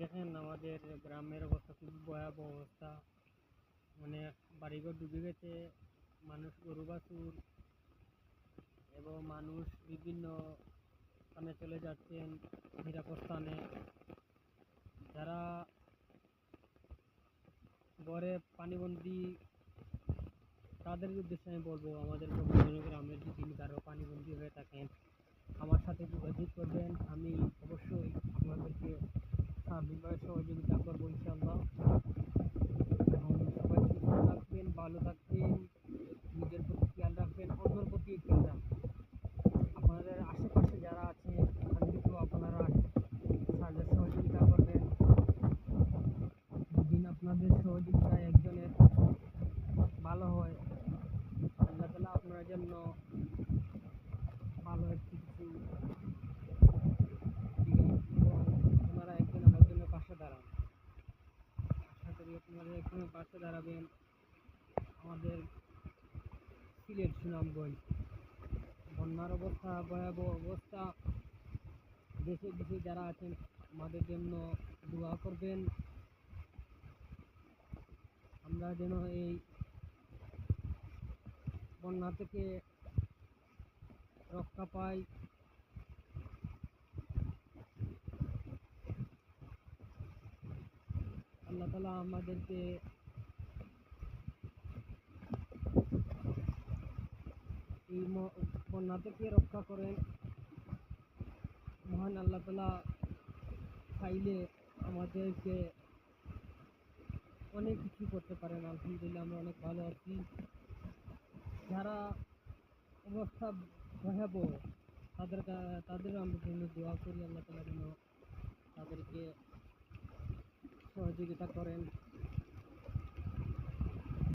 দেখেন আমাদের গ্রামের অবস্থা খুব ভয়াবহ অবস্থা। মানে বাড়িঘর ডুবে গেছে, মানুষ গরু বাছুর এবং মানুষ বিভিন্ন স্থানে চলে যাচ্ছেন নিরাপদ স্থানে। যারা ঘরে পানিবন্দী তাদের উদ্দেশ্যে আমি বলবো, আমাদের বিভিন্ন গ্রামের যদি কারো পানিবন্দী হয়ে থাকেন আমার সাথে যোগাযোগ করবেন। আমি অবশ্যই আপনাদেরকে সার্বিকভাবে সহযোগিতা করবো ইনশাল্লাহ। এবং সবাই সুস্থ থাকবেন, ভালো থাকবেন, নিজের প্রতি খেয়াল রাখবেন, অন্যের প্রতি খেয়াল রাখবেন। আপনাদের আশেপাশে যারা আছে তাদেরকেও আপনারা সাহায্য সহযোগিতা করবেন। যেদিন আপনাদের সহযোগিতায় একজনের ভালো হয়, আল্লাহ তাআলা আপনার জন্য ভালো একটি কিছু দিবেন এবং আপনারা একজন আরেকজনের পাশে দাঁড়ান। আশা করি আপনারা একজনের পাশে দাঁড়াবেন। আমাদের সিলেট সুনামগঞ্জ বন্যার অবস্থা, ভয়াবহ অবস্থা। দেশে দেশে যারা আছেন আমাদের জন্য দোয়া করবেন, আমরা যেন এই বন্যা থেকে রক্ষা পাই। আল্লাহ তাআলা আমাদেরকে এই বন্যা থেকে রক্ষা করেন। মহান আল্লাহ তাআলা চাইলে আমাদেরকে অনেক কিছু করতে পারেন। আলহামদুলিল্লাহ আমরা অনেক ভালো আছি। যারা অবস্থা ভয়াবহ তাদের আমরা জন্য দোয়া করি, আল্লাহ তাআলা যেন তাদেরকে সহযোগিতা করেন।